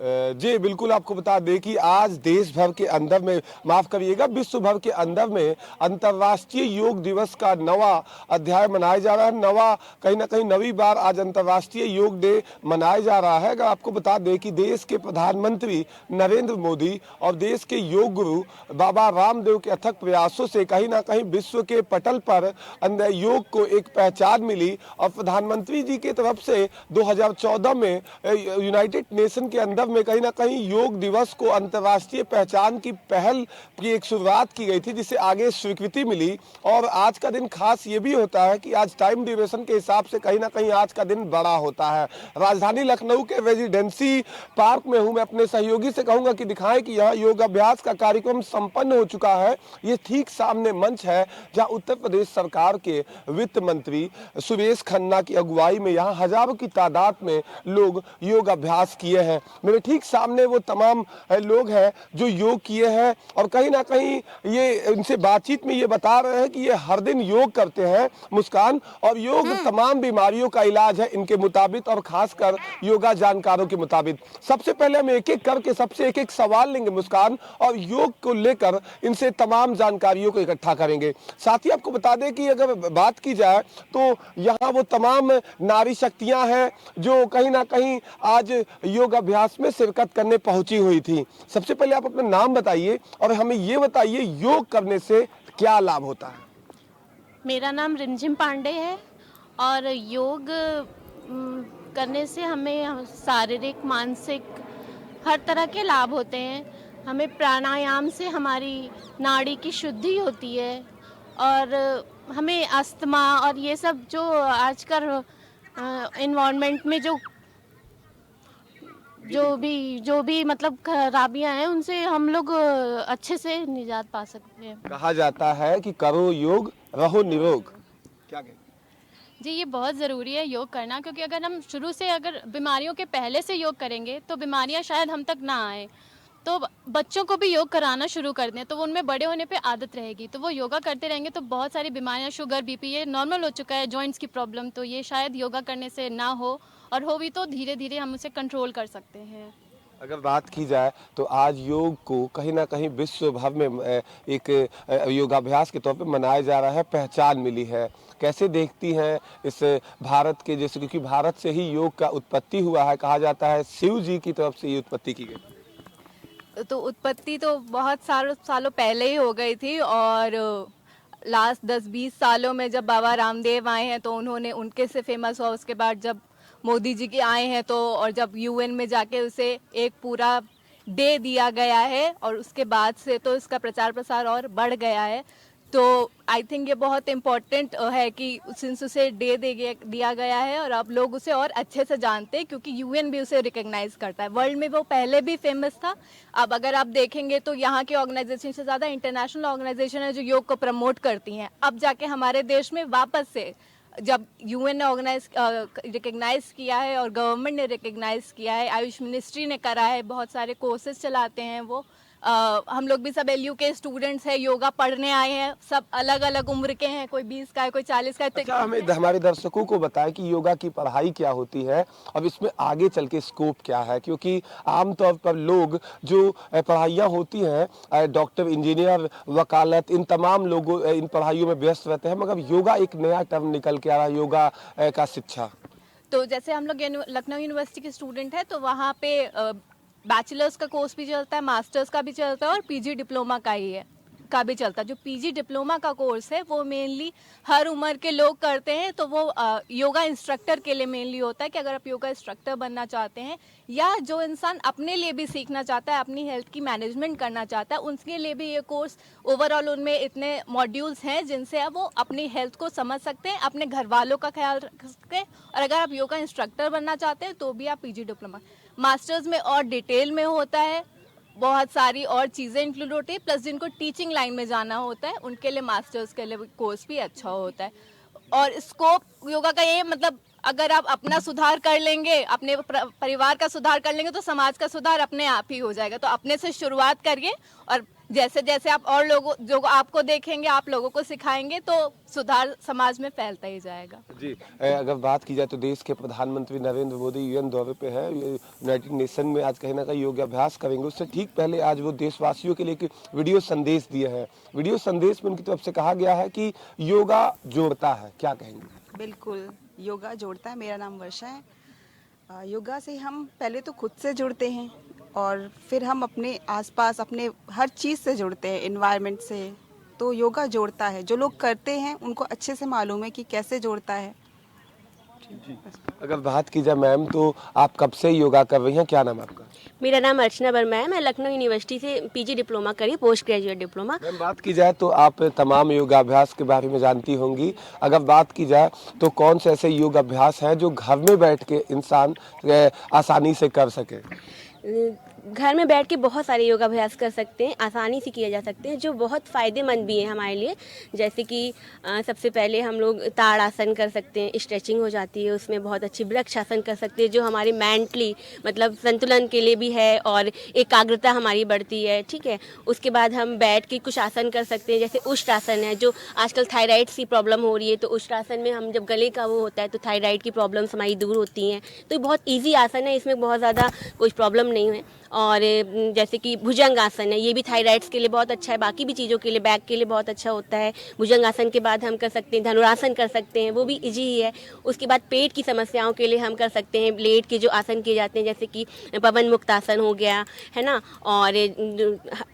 जी बिल्कुल, आपको बता दें कि आज देश भर के अंदर में, माफ़ करिएगा, विश्व भर के अंदर में अंतर्राष्ट्रीय योग दिवस का नवा अध्याय मनाया जा रहा है। नवा, कहीं न कहीं नवी बार आज अंतर्राष्ट्रीय योग डे मनाया जा रहा है। अगर आपको बता दें कि देश के प्रधानमंत्री नरेंद्र मोदी और देश के योग गुरु बाबा रामदेव के अथक प्रयासों से कहीं न कहीं विश्व के पटल पर योग को एक पहचान मिली और प्रधानमंत्री जी की तरफ से 2014 में यूनाइटेड नेशन के अंदर में कहीं ना कहीं योग दिवस को अंतर्राष्ट्रीय पहचान की पहल की एक शुरुआत की गई थी, जिसे आगे स्वीकृति मिली। और आज का दिन खास ये भी होता है कि आज टाइम ड्यूरेशन के हिसाब से कहीं ना कहीं आज का दिन बड़ा होता है। राजधानी लखनऊ के रेजिडेंसी पार्क में हूं, मैं अपने सहयोगी से कहूंगा कि दिखाएं कि यह योगाभ्यास का कार्यक्रम संपन्न हो चुका है। ये ठीक सामने मंच है जहां उत्तर प्रदेश सरकार के वित्त मंत्री सुरेश खन्ना की अगुवाई में यहाँ हजारों की तादाद में लोग योग अभ्यास किए हैं। मेरे ठीक सामने वो तमाम लोग हैं जो योग किए हैं और कहीं ना कहीं ये इनसे बातचीत में ये बता रहे हैं कि ये हर दिन योग करते हैं मुस्कान, और योग तमाम बीमारियों का इलाज है इनके मुताबिक, और खासकर योगा जानकारों के मुताबिक। सबसे पहले हम एक एक करके सबसे एक एक सवाल लेंगे मुस्कान, और योग को लेकर इनसे तमाम जानकारियों को इकट्ठा करेंगे। साथ ही आपको बता दें कि अगर बात की जाए तो यहाँ वो तमाम नारी शक्तियां हैं जो कहीं ना कहीं आज योग अभ्यास में शिरकत करने पहुंची हुई थी। सबसे पहले आप अपना नाम बताइए और हमें ये बताइए योग करने से क्या लाभ होता है। मेरा नाम रिमझिम पांडे है और योग करने से हमें शारीरिक मानसिक हर तरह के लाभ होते हैं। हमें प्राणायाम से हमारी नाड़ी की शुद्धि होती है और हमें अस्थमा और ये सब जो आजकल एनवायरनमेंट में जो भी मतलब खराबियां हैं उनसे हम लोग अच्छे से निजात पा सकते हैं। कहा जाता है कि करो योग रहो निरोग, क्या कहते हैं? जी, ये बहुत ज़रूरी है योग करना, क्योंकि अगर हम शुरू से अगर बीमारियों के पहले से योग करेंगे तो बीमारियां शायद हम तक ना आए। तो बच्चों को भी योग कराना शुरू कर दें तो वो उनमें बड़े होने पे आदत रहेगी, तो वो योगा करते रहेंगे तो बहुत सारी बीमारियां, शुगर, बीपी, ये नॉर्मल हो चुका है, जॉइंट्स की प्रॉब्लम, तो ये शायद योगा करने से ना हो, और हो भी तो धीरे धीरे हम उसे कंट्रोल कर सकते हैं। अगर बात की जाए तो आज योग को कहीं ना कहीं विश्व भर में एक योगाभ्यास के तौर पे मनाया जा रहा है, पहचान मिली है। कैसे देखती हैं इस भारत के, जैसे क्योंकि भारत से ही योग का उत्पत्ति हुआ है, कहा जाता है शिव जी की तरफ से ये उत्पत्ति की गई। तो उत्पत्ति तो बहुत सालों पहले ही हो गई थी, और लास्ट 10-20 सालों में जब बाबा रामदेव आए हैं तो उन्होंने उनके से फेमस हुआ। उसके बाद जब मोदी जी के आए हैं तो, और जब यूएन में जाके उसे एक पूरा डे दिया गया है, और उसके बाद से तो इसका प्रचार प्रसार और बढ़ गया है। तो आई थिंक ये बहुत इम्पोर्टेंट है कि सिंस उसे डे दिया गया है और अब लोग उसे और अच्छे से जानते हैं, क्योंकि यूएन भी उसे रिकॉग्नाइज करता है। वर्ल्ड में वो पहले भी फेमस था। अब अगर आप देखेंगे तो यहाँ के ऑर्गेनाइजेशन से ज़्यादा इंटरनेशनल ऑर्गेनाइजेशन है जो योग को प्रमोट करती हैं। अब जाके हमारे देश में वापस से जब यूएन ने रिकग्नाइज किया है और गवर्नमेंट ने रिकग्नाइज किया है, आयुष मिनिस्ट्री ने करा है, बहुत सारे कोर्सेज चलाते हैं वो। हम लोग भी सब एलयू के स्टूडेंट्स हैं, योगा पढ़ने आए हैं, सब अलग अलग उम्र के हैं, कोई 20 का है, कोई 40 का है। अच्छा, हमें हमारे दर्शकों को बताएं कि योगा की पढ़ाई क्या होती है और इसमें आगे चल के स्कोप क्या है, क्योंकि आमतौर पर लोग जो पढ़ाइयाँ होती हैं, डॉक्टर, इंजीनियर, वकालत, इन तमाम लोगों इन पढ़ाइयों में व्यस्त रहते हैं, मगर योगा एक नया टर्म निकल के आ रहा है, योगा का शिक्षा। तो जैसे हम लोग लखनऊ यूनिवर्सिटी के स्टूडेंट हैं तो वहाँ पे बैचलर्स का कोर्स भी चलता है, मास्टर्स का भी चलता है और पीजी डिप्लोमा का भी चलता है। जो पीजी डिप्लोमा का कोर्स है वो मेनली हर उम्र के लोग करते हैं, तो वो योगा इंस्ट्रक्टर के लिए मेनली होता है कि अगर आप योगा इंस्ट्रक्टर बनना चाहते हैं, या जो इंसान अपने लिए भी सीखना चाहता है, अपनी हेल्थ की मैनेजमेंट करना चाहता है, उनके लिए भी ये कोर्स ओवरऑल उनमें इतने मॉड्यूल्स हैं जिनसे अब वो अपनी हेल्थ को समझ सकते हैं, अपने घर वालों का ख्याल रख सकते हैं। और अगर आप योगा इंस्ट्रक्टर बनना चाहते हैं तो भी आप पीजी डिप्लोमा। मास्टर्स में और डिटेल में होता है, बहुत सारी और चीज़ें इंक्लूड होती है, प्लस जिनको टीचिंग लाइन में जाना होता है उनके लिए मास्टर्स के लिए कोर्स भी अच्छा होता है। और स्कोप योगा का ये मतलब, अगर आप अपना सुधार कर लेंगे, अपने परिवार का सुधार कर लेंगे, तो समाज का सुधार अपने आप ही हो जाएगा। तो अपने से शुरुआत करिए और जैसे जैसे आप और लोगों जो आपको देखेंगे, आप लोगों को सिखाएंगे, तो सुधार समाज में फैलता ही जाएगा। जी अगर बात की जाए तो देश के प्रधानमंत्री नरेंद्र मोदी यूएन दौरे पे है, यूनाइटेड नेशन में आज कहीं ना कहीं योगाभ्यास करेंगे। उससे ठीक पहले आज वो देशवासियों के लिए एक वीडियो संदेश दिए हैं। वीडियो संदेश में उनकी तरफ से कहा गया है कि योगा जोड़ता है, क्या कहेंगे? बिल्कुल, योगा जोड़ता है। मेरा नाम वर्षा है। योगा से हम पहले तो खुद से जुड़ते हैं और फिर हम अपने आसपास अपने हर चीज़ से जुड़ते हैं, एनवायरनमेंट से। तो योगा जोड़ता है, जो लोग करते हैं उनको अच्छे से मालूम है कि कैसे जोड़ता है। अगर बात की जाए मैम, तो आप कब से योगा कर रही हैं, क्या नाम है आपका? मेरा नाम अर्चना वर्मा है। मैं लखनऊ यूनिवर्सिटी से पीजी डिप्लोमा करी, पोस्ट ग्रेजुएट डिप्लोमा। मैम बात की जाए तो आप तमाम योगाभ्यास के बारे में जानती होंगी। अगर बात की जाए तो कौन से ऐसे योगाभ्यास हैं जो घर में बैठ के इंसान आसानी से कर सके? घर में बैठ के बहुत सारे योगाभ्यास कर सकते हैं, आसानी से किए जा सकते हैं, जो बहुत फ़ायदेमंद भी हैं हमारे लिए। जैसे कि सबसे पहले हम लोग ताड़ आसन कर सकते हैं, स्ट्रेचिंग हो जाती है उसमें। बहुत अच्छी वृक्ष आसन कर सकते हैं, जो हमारे मेंटली मतलब संतुलन के लिए भी है और एकाग्रता हमारी बढ़ती है। ठीक है, उसके बाद हम बैठ के कुछ आसन कर सकते हैं, जैसे उष्ट्रासन है, जो आजकल थायराइड की प्रॉब्लम हो रही है, तो उष्ट्रासन में हम जब गले का वो होता है तो थायराइड की प्रॉब्लम्स हमारी दूर होती हैं। तो ये बहुत ईजी आसन है, इसमें बहुत ज़्यादा कोई प्रॉब्लम नहीं है। और जैसे कि भुजंग आसन है, ये भी थायराइड्स के लिए बहुत अच्छा है, बाकी भी चीज़ों के लिए, बैक के लिए बहुत अच्छा होता है। भुजंग आसन के बाद हम कर सकते हैं धनुरासन कर सकते हैं, वो भी इजी ही है। उसके बाद पेट की समस्याओं के लिए हम कर सकते हैं लेट के जो आसन किए जाते हैं, जैसे कि पवन मुक्त आसन हो गया है ना, और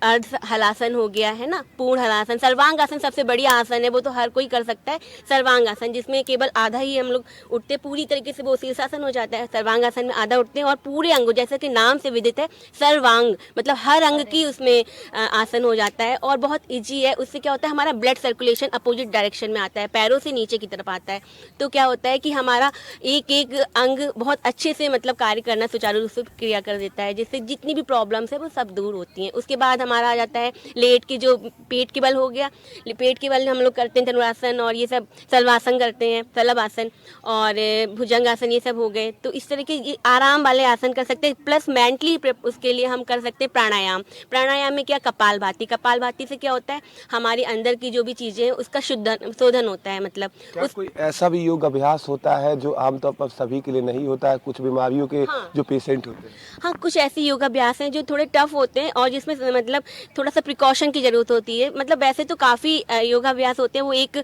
अर्ध हलासन हो गया है ना, पूर्ण हलासन। सर्वांग आसन सबसे बढ़िया आसन है, वो तो हर कोई कर सकता है। सर्वांग आसन जिसमें केवल आधा ही हम लोग उठते, पूरी तरीके से वो शीर्षासन हो जाता है। सर्वांग आसन में आधा उठते हैं और पूरे अंगों, जैसे कि नाम से विदित है सर्वांग, मतलब हर अंग की उसमें आसन हो जाता है और बहुत इजी है। उससे क्या होता है, हमारा ब्लड सर्कुलेशन अपोजिट डायरेक्शन में आता है, पैरों से नीचे की तरफ आता है। तो क्या होता है कि हमारा एक एक अंग बहुत अच्छे से मतलब कार्य करना सुचारू रूप से क्रिया कर देता है, जिससे जितनी भी प्रॉब्लम्स है वो सब दूर होती हैं। उसके बाद हमारा आ जाता है लेट के, जो पेट के बल हो गया, पेट के बल हम लोग करते हैं धनुरासन और ये सब, सलवासन करते हैं, सलभ आसन और भुजंग आसन, ये सब हो गए। तो इस तरह के आराम वाले आसन कर सकते हैं। प्लस मेंटली उसके लिए हम कर सकते हैं प्राणायाम। प्राणायाम में क्या, कपालभाति। कपालभाति से क्या होता है, हमारे अंदर की जो भी चीज़ें हैं उसका शोधन होता है। मतलब क्या कोई ऐसा भी योग अभ्यास होता है जो आमतौर पर सभी के लिए नहीं होता है, कुछ बीमारियों के जो पेशेंट होते हैं? हाँ, कुछ ऐसे योगाभ्यास हैं जो थोड़े टफ होते हैं और जिसमें मतलब थोड़ा सा प्रिकॉशन की ज़रूरत होती है। मतलब वैसे तो काफ़ी योगाभ्यास होते हैं, वो एक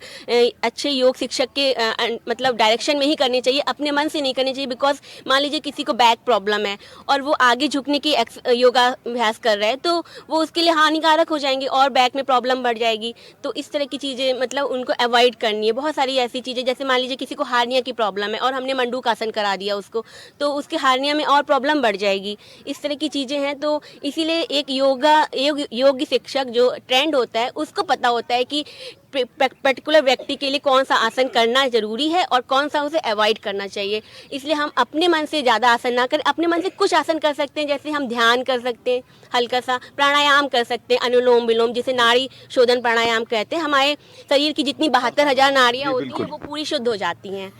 अच्छे योग शिक्षक के मतलब डायरेक्शन में ही करने चाहिए, अपने मन से नहीं करने चाहिए। बिकॉज मान लीजिए किसी को बैक प्रॉब्लम है और वो आगे झुकने की योगाभ्यास कर रहा है, तो वो उसके लिए हानिकारक हो जाएंगे और बैक में प्रॉब्लम बढ़ जाएगी। तो इस तरह की चीज़ें मतलब उनको अवॉइड करनी है। बहुत सारी ऐसी चीज़ें, जैसे मान लीजिए किसी को हार्निया की प्रॉब्लम है और हमने मंडूक आसन करा दिया उसको, तो उसके हार्निया में और प्रॉब्लम बढ़ जाएगी। इस तरह की चीज़ें हैं। तो इसीलिए एक योग शिक्षक जो ट्रेंड होता है उसको पता होता है कि पर्टिकुलर व्यक्ति के लिए कौन सा आसन करना ज़रूरी है और कौन सा उसे अवॉइड करना चाहिए। इसलिए हम अपने मन से ज़्यादा आसन ना करें, अपने मन से कुछ आसन कर सकते हैं, जैसे हम ध्यान कर सकते हैं, हल्का सा प्राणायाम कर सकते हैं, अनुलोम विलोम, जिसे नाड़ी शोधन प्राणायाम कहते हैं। हमारे शरीर की जितनी 72,000 नाड़ियाँ होती हैं वो पूरी शुद्ध हो जाती हैं।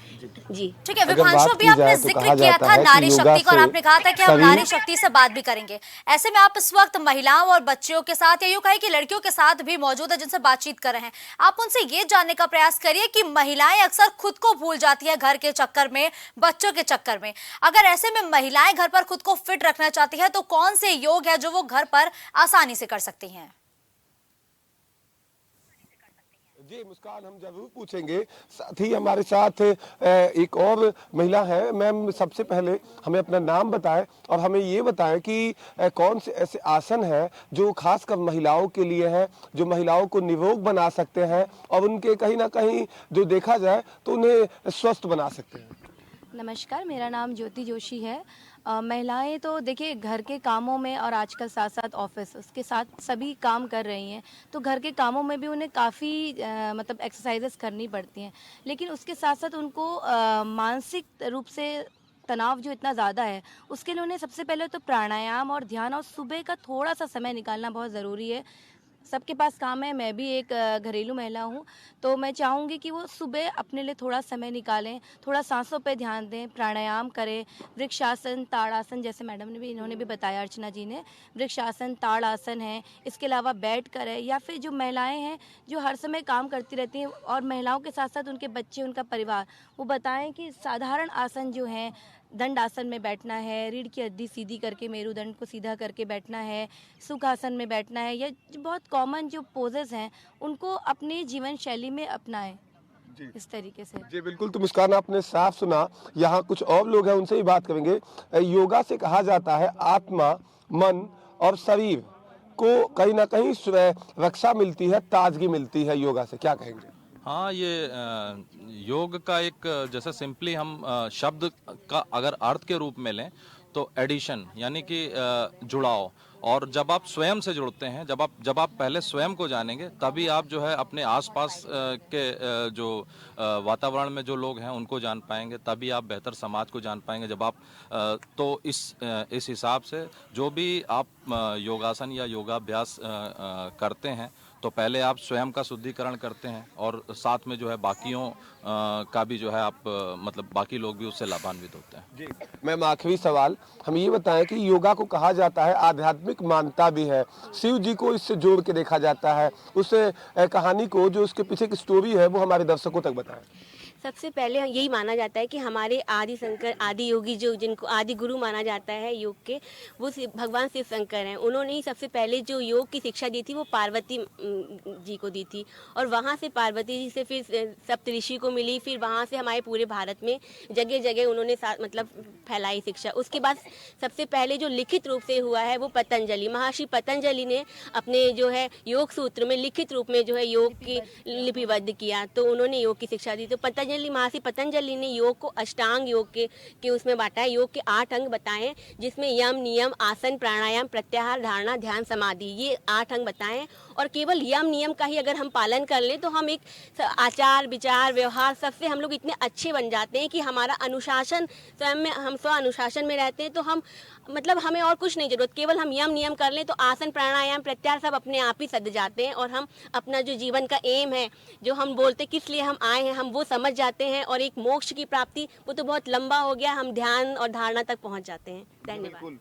जी ठीक है विभांशु, अभी आपने जिक्र किया था नारी शक्ति का और आपने कहा था कि हम नारी शक्ति से बात भी करेंगे। ऐसे में आप इस वक्त महिलाओं और बच्चियों के साथ, या यूं कहें कि लड़कियों के साथ भी मौजूद है जिनसे बातचीत कर रहे हैं। आप उनसे ये जानने का प्रयास करिए कि महिलाएं अक्सर खुद को भूल जाती है घर के चक्कर में, बच्चों के चक्कर में। अगर ऐसे में महिलाएं घर पर खुद को फिट रखना चाहती है तो कौन से योग है जो वो घर पर आसानी से कर सकती हैं? जी मुस्कान, हम जरूर पूछेंगे। साथ ही हमारे साथ एक और महिला है। मैम सबसे पहले हमें अपना नाम बताएं और हमें ये बताएं कि कौन से ऐसे आसन हैं जो खासकर महिलाओं के लिए हैं, जो महिलाओं को निरोग बना सकते हैं और उनके कहीं ना कहीं जो देखा जाए तो उन्हें स्वस्थ बना सकते हैं। नमस्कार, मेरा नाम ज्योति जोशी है। महिलाएं तो देखिए घर के कामों में और आजकल साथ साथ ऑफिस, उसके साथ सभी काम कर रही हैं, तो घर के कामों में भी उन्हें काफ़ी मतलब एक्सरसाइजेस करनी पड़ती हैं। लेकिन उसके साथ साथ उनको मानसिक रूप से तनाव जो इतना ज़्यादा है, उसके लिए उन्हें सबसे पहले तो प्राणायाम और ध्यान और सुबह का थोड़ा सा समय निकालना बहुत ज़रूरी है। सबके पास काम है, मैं भी एक घरेलू महिला हूँ, तो मैं चाहूँगी कि वो सुबह अपने लिए थोड़ा समय निकालें, थोड़ा सांसों पे ध्यान दें, प्राणायाम करें, वृक्षासन, ताड़ासन, जैसे मैडम ने भी, इन्होंने भी बताया, अर्चना जी ने, वृक्षासन, ताड़ासन है, इसके अलावा बैठ कर है, या फिर जो महिलाएं हैं जो हर समय काम करती रहती हैं और महिलाओं के साथ साथ उनके बच्चे, उनका परिवार, वो बताएं कि साधारण आसन जो हैं, दंड आसन में बैठना है, रीढ़ की हड्डी सीधी करके मेरुदंड को सीधा करके बैठना है, सुखासन में बैठना है, या जो बहुत कॉमन जो पोजेस हैं उनको अपनी जीवन शैली में अपनाएं इस तरीके से। जी बिल्कुल, तो मुस्कान आपने साफ सुना। यहाँ कुछ और लोग हैं, उनसे ही बात करेंगे। योगा से कहा जाता है आत्मा, मन और शरीर को कहीं ना कहीं रक्षा मिलती है, ताजगी मिलती है योगा से, क्या कहेंगे? हाँ, ये योग का एक, जैसे सिंपली हम शब्द का अगर अर्थ के रूप में लें तो एडिशन, यानी कि जुड़ाव। और जब आप स्वयं से जुड़ते हैं, जब आप पहले स्वयं को जानेंगे, तभी आप जो है अपने आसपास के जो वातावरण में जो लोग हैं उनको जान पाएंगे, तभी आप बेहतर समाज को जान पाएंगे। जब आप तो इस हिसाब से जो भी आप योगासन या योगाभ्यास करते हैं, तो पहले आप स्वयं का शुद्धिकरण करते हैं और साथ में जो है बाकियों का भी जो है आप मतलब बाकी लोग भी उससे लाभान्वित होते हैं। जी मैम, आखिरी सवाल हम ये बताएं कि योगा को कहा जाता है आध्यात्मिक मान्यता भी है, शिव जी को इससे जोड़ के देखा जाता है, उस कहानी को, जो उसके पीछे की स्टोरी है, वो हमारे दर्शकों तक बताएं। सबसे पहले यही माना जाता है कि हमारे आदि शंकर, आदि योगी, जो जिनको आदि गुरु माना जाता है योग के, वो भगवान शिव शंकर हैं। उन्होंने ही सबसे पहले जो योग की शिक्षा दी थी वो पार्वती जी को दी थी, और वहाँ से पार्वती जी से फिर सप्तऋषि को मिली, फिर वहाँ से हमारे पूरे भारत में जगह जगह उन्होंने मतलब फैलाई शिक्षा। उसके बाद सबसे पहले जो लिखित रूप से हुआ है वो पतंजलि, महर्षि पतंजलि ने अपने जो है योग सूत्र में लिखित रूप में जो है योग की लिपिबद्ध किया, तो उन्होंने योग की शिक्षा दी। तो महर्षि पतंजलि ने योग को अष्टांग योग के उसमें बांटा है। योग के 8 अंग बताए, जिसमें यम, नियम, आसन, प्राणायाम, प्रत्याहार, धारणा, ध्यान, समाधि, ये 8 अंग बताए। और केवल यम नियम का ही अगर हम पालन कर लें तो हम एक आचार विचार व्यवहार सबसे हम लोग इतने अच्छे बन जाते हैं कि हमारा अनुशासन स्वयं में, हम स्व अनुशासन में रहते हैं, तो हम मतलब हमें और कुछ नहीं जरूरत, केवल हम यम नियम कर लें तो आसन, प्राणायाम, प्रत्याहार सब अपने आप ही सध जाते हैं, और हम अपना जो जीवन का एम है, जो हम बोलते किस लिए हम आए हैं, हम वो समझ जाते हैं। और एक मोक्ष की प्राप्ति, वो तो बहुत लंबा हो गया, हम ध्यान और धारणा तक पहुंच जाते हैं। धन्यवाद।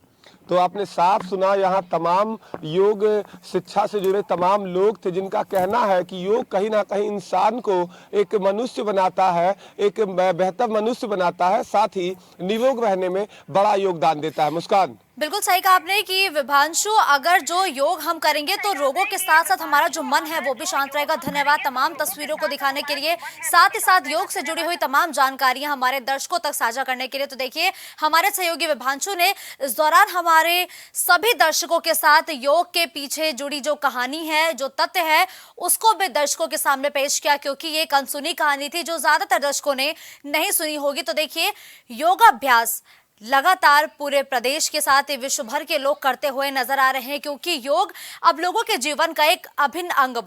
तो आपने साफ सुना, यहाँ तमाम योग शिक्षा से जुड़े तमाम लोग थे जिनका कहना है कि योग कहीं ना कहीं इंसान को एक मनुष्य बनाता है, एक बेहतर मनुष्य बनाता है, साथ ही निरोग रहने में बड़ा योगदान देता है। मुस्कान, बिल्कुल सही कहा आपने कि विभांशु, अगर जो योग हम करेंगे तो रोगों के साथ साथ हमारा जो मन है वो भी शांत रहेगा। धन्यवाद तमाम तस्वीरों को दिखाने के लिए, साथ ही साथ योग से जुड़ी हुई तमाम जानकारियां हमारे दर्शकों तक साझा करने के लिए। तो देखिए, हमारे सहयोगी विभांशु ने इस दौरान हमारे सभी दर्शकों के साथ योग के पीछे जुड़ी जो कहानी है, जो तथ्य है, उसको भी दर्शकों के सामने पेश किया, क्योंकि ये एक अनसुनी कहानी थी जो ज्यादातर दर्शकों ने नहीं सुनी होगी। तो देखिए, योगाभ्यास लगातार पूरे प्रदेश के साथ विश्व भर के लोग करते हुए नजर आ रहे हैं, क्योंकि योग अब लोगों के जीवन का एक अभिन्न अंग